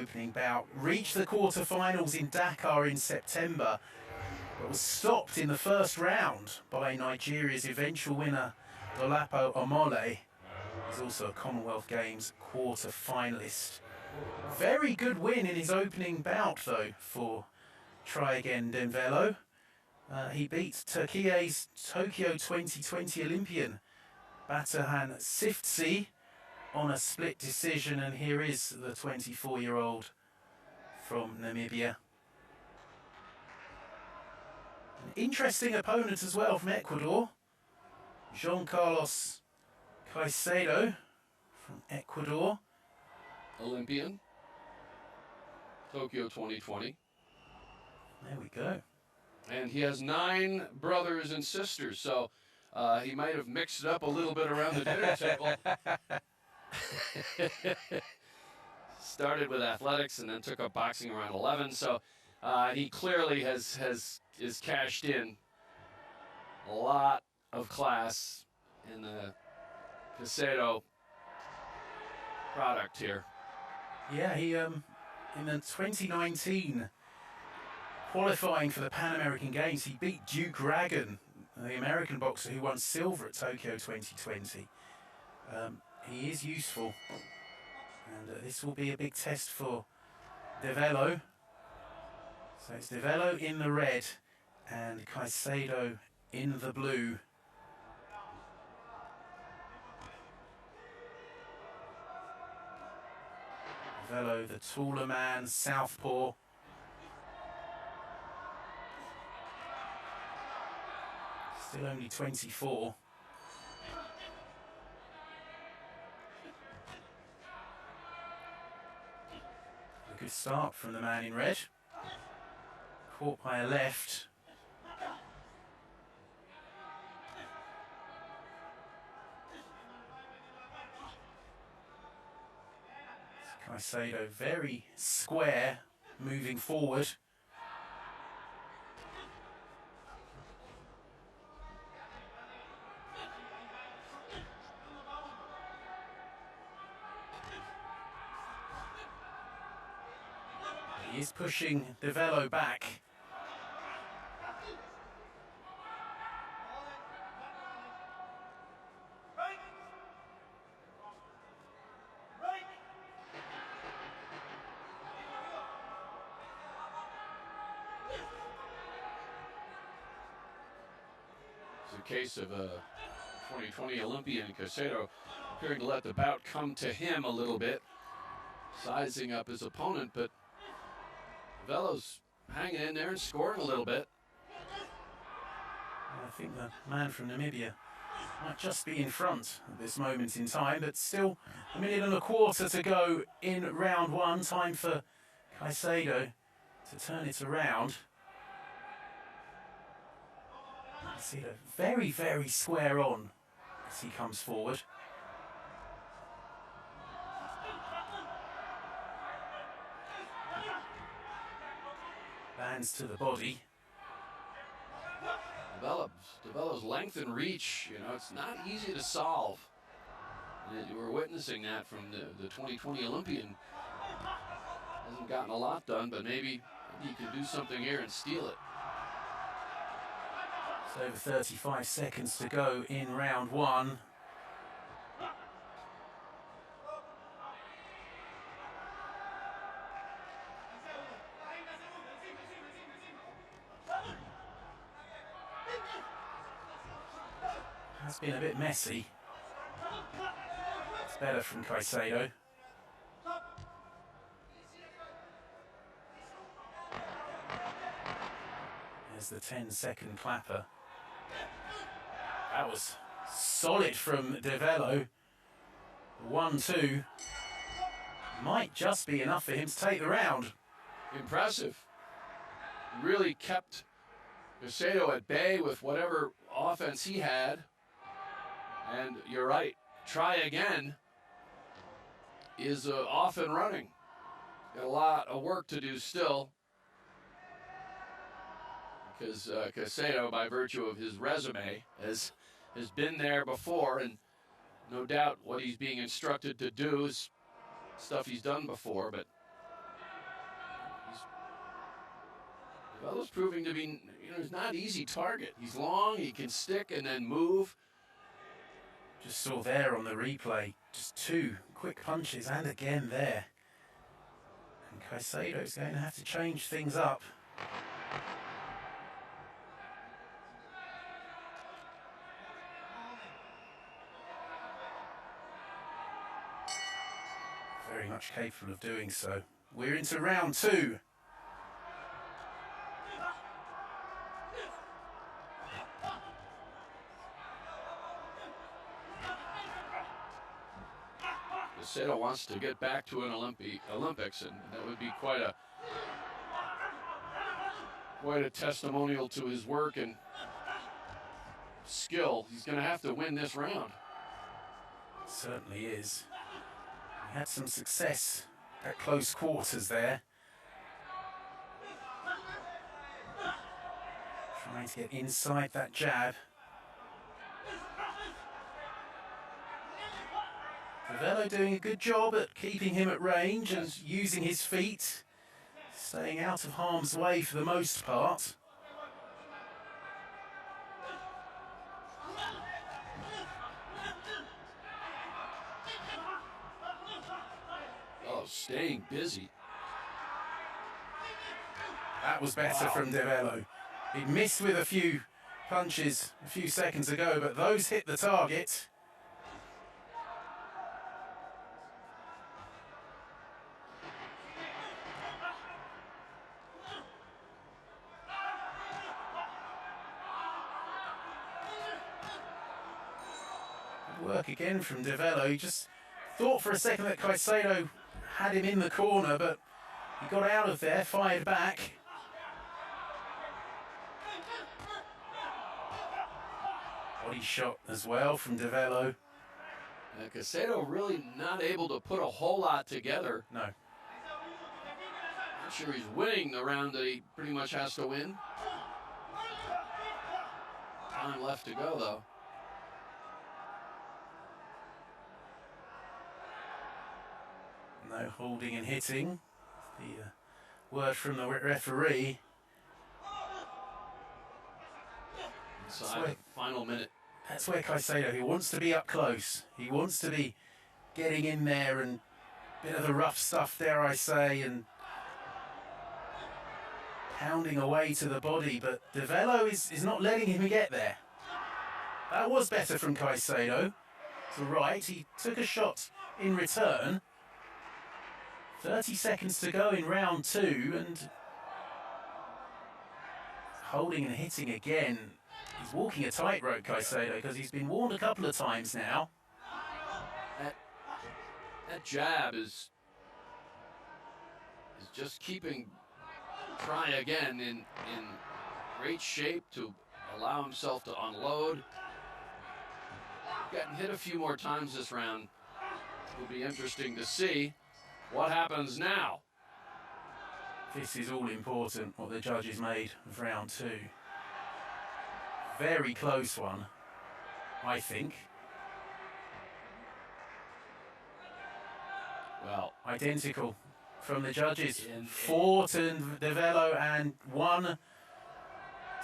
opening bout. Reached the quarterfinals in Dakar in September, but was stopped in the first round by Nigeria's eventual winner, Dolapo Omole. He's also a Commonwealth Games quarter-finalist. Very good win in his opening bout, though, for Tryagain Ndevelo. He beat Turkey's Tokyo 2020 Olympian Batuhan Siftsi on a split decision, and here is the 24-year-old from Namibia. An interesting opponent as well from Ecuador, Jean-Carlos Caicedo from Ecuador. Olympian, Tokyo 2020. There we go. And he has 9 brothers and sisters, so he might have mixed it up a little bit around the dinner table. Started with athletics and then took up boxing around 11, so he clearly is cashed in a lot of class in the Caicedo product here. Yeah, he in the 2019 qualifying for the Pan American Games, he beat Tryagain, the American boxer who won silver at Tokyo 2020. He is useful, and this will be a big test for Ndevelo. So it's Ndevelo in the red and Caicedo in the blue. Ndevelo, the taller man, southpaw. Still only 24. A good start from the man in red. Caught by a left. Caicedo very square, moving forward. He is pushing Ndevelo back. It's a case of a 2020 Olympian Caicedo appearing to let the bout come to him a little bit, sizing up his opponent, but Ndevelo's hanging in there and scoring a little bit. I think the man from Namibia might just be in front at this moment in time, but still a minute and a quarter to go in round one. Time for Caicedo to turn it around. Caicedo very, very square on as he comes forward. Lands to the body. Ndevelo's length and reach, you know, it's not easy to solve. And we're witnessing that from the 2020 Olympian. Hasn't gotten a lot done, but maybe he can do something here and steal it. It's over 35 seconds to go in round one. It's been a bit messy. It's better from Caicedo. There's the 10-second clapper. That was solid from Ndevelo. 1-2. Might just be enough for him to take the round. Impressive. Really kept Caicedo at bay with whatever offense he had. And you're right, Tryagain is off and running. Got a lot of work to do still, because Caicedo, by virtue of his resume, has been there before, and no doubt what he's being instructed to do is stuff he's done before, but Develo's proving to be, he's not an easy target. He's long, he can stick and then move. Just saw there on the replay, just 2 quick punches, and again there. And Caicedo's going to have to change things up. Very much capable of doing so. We're into round 2. Caicedo wants to get back to an Olympics, and that would be quite a testimonial to his work and skill. He's going to have to win this round. Certainly is. He had some success at close quarters there. Trying to get inside that jab. Ndevelo doing a good job at keeping him at range and using his feet, staying out of harm's way for the most part. Oh, staying busy. That was better from Ndevelo. He missed with a few punches a few seconds ago, but those hit the target. Work again from Ndevelo. He just thought for a second that Caicedo had him in the corner, but he got out of there, fired back. Body shot as well from Ndevelo. Caicedo really not able to put a whole lot together. No. Not sure he's winning the round that he pretty much has to win. Time left to go, though. No holding and hitting. The word from the referee. Inside the final minute. That's where Caicedo, he wants to be up close. He wants to be getting in there and a bit of the rough stuff, dare I say, and pounding away to the body. But Ndevelo is not letting him get there. That was better from Caicedo. To right, he took a shot in return. 30 seconds to go in round 2, and holding and hitting again. He's walking a tightrope, Caicedo, because he's been warned a couple of times now. That jab is just keeping Tryagain in great shape to allow himself to unload. Getting hit a few more times this round. Will be interesting to see what happens now. This is all important, what the judges made of round 2. Very close one, I think. Well, identical from the judges. 4 to Ndevelo and 1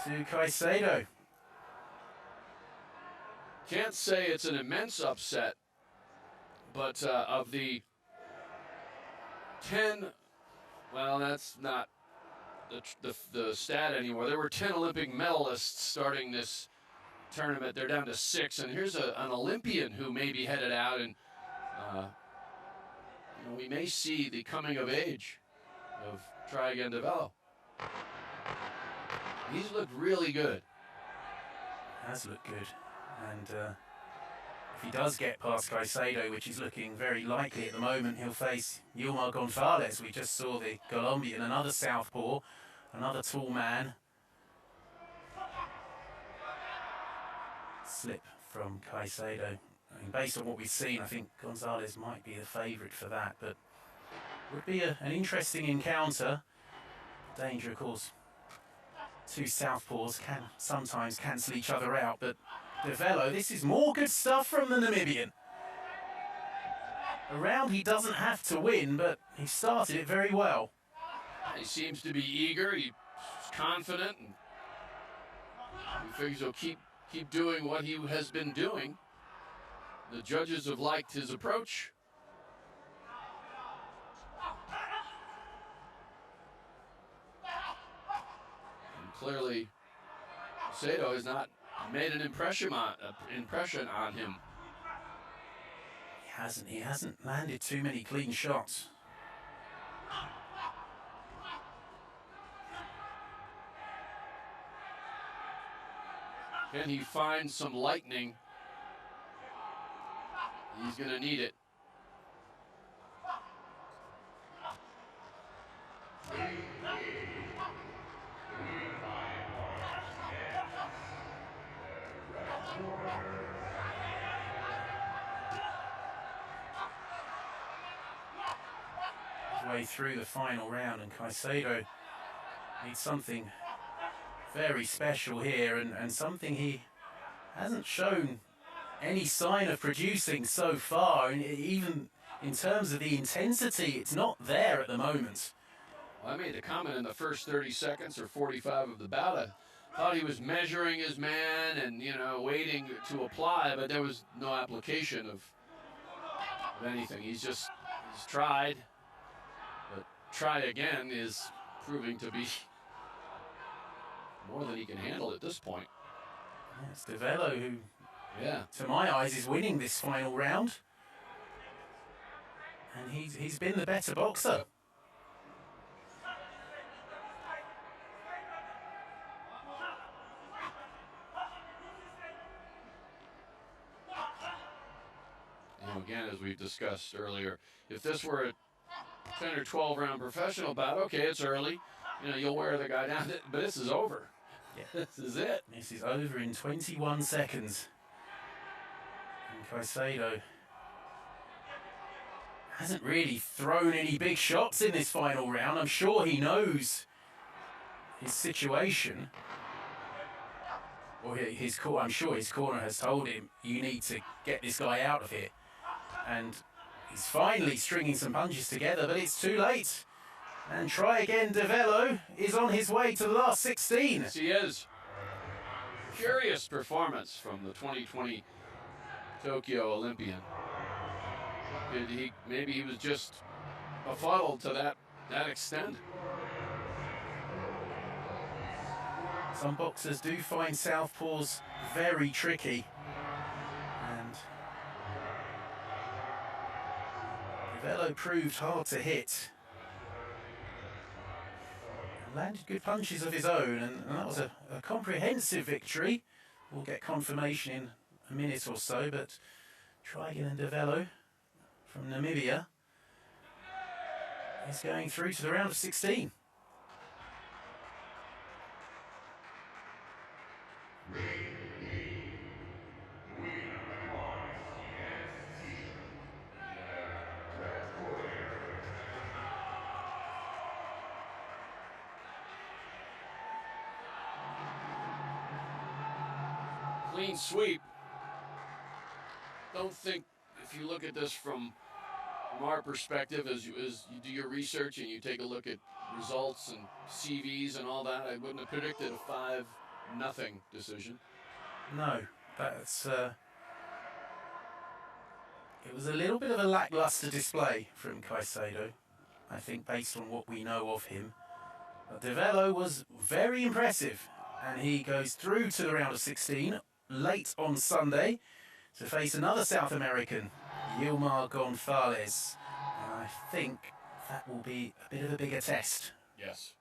to Caicedo. Can't say it's an immense upset, but of the 10, well, that's not the stat anymore. There were 10 Olympic medalists starting this tournament. They're down to 6, and here's an Olympian who may be headed out, and we may see the coming of age of Tryagain Ndevelo. He's looked really good. Has looked good, and if he does get past Caicedo, which is looking very likely at the moment, he'll face Yilmar Gonzalez. We just saw the Colombian, another southpaw, another tall man. Slip from Caicedo. I mean, based on what we've seen, I think Gonzalez might be the favourite for that, but would be an interesting encounter. Danger, of course. 2 southpaws can sometimes cancel each other out, but Ndevelo, this is more good stuff from the Namibian. A round he doesn't have to win, but he started it very well. He seems to be eager. He confident, and he figures he'll keep doing what he has been doing. The judges have liked his approach. And clearly, Caicedo has not made an impression on him. He hasn't landed too many clean shots. Can he find some lightning? He's going to need it. Way through the final round, and Caicedo needs something very special here, and something he hasn't shown any sign of producing so far. And even in terms of the intensity, it's not there at the moment. Well, I made the comment in the first 30 seconds or 45 of the bout. I thought he was measuring his man and, you know, waiting to apply, but there was no application of anything. He's tried. Try again is proving to be more than he can handle at this point. Yeah, it's Ndevelo who, yeah, to my eyes, is winning this final round. And he's been the better boxer. You know, again, as we've discussed earlier, if this were a 10 or 12 round professional bout, okay, it's early. You know, you'll wear the guy down, but this is over. Yeah. This is it. This is over in 21 seconds. And Caicedo hasn't really thrown any big shots in this final round. I'm sure he knows his situation. Or I'm sure his corner has told him, you need to get this guy out of here. And he's finally stringing some punches together, but it's too late. And Tryagain Ndevelo is on his way to the last 16. Yes, he is. Curious performance from the 2020 Tokyo Olympian. Maybe he was just befuddled to that extent. Some boxers do find southpaws very tricky. And Ndevelo proved hard to hit. And landed good punches of his own, and that was a comprehensive victory. We'll get confirmation in a minute or so, but Tryagain Ndevelo from Namibia is going through to the round of 16. Clean sweep. Don't think, if you look at this from our perspective, as you do your research and you take a look at results and CVs and all that, I wouldn't have predicted a 5-0 decision. No, that's it was a little bit of a lackluster display from Caicedo, I think, based on what we know of him. But Ndevelo was very impressive, and he goes through to the round of 16 late on Sunday to face another South American, Yilmar Gonzalez. And I think that will be a bit of a bigger test. Yes.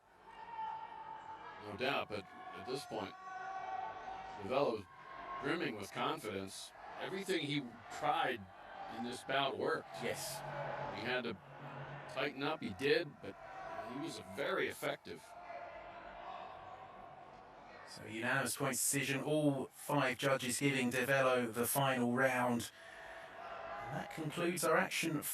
No doubt, but at this point, Ndevelo brimming with confidence. Everything he tried in this bout worked. Yes. He had to tighten up, he did, but he was very effective. So unanimous points decision, all 5 judges giving Ndevelo the final round. And that concludes our action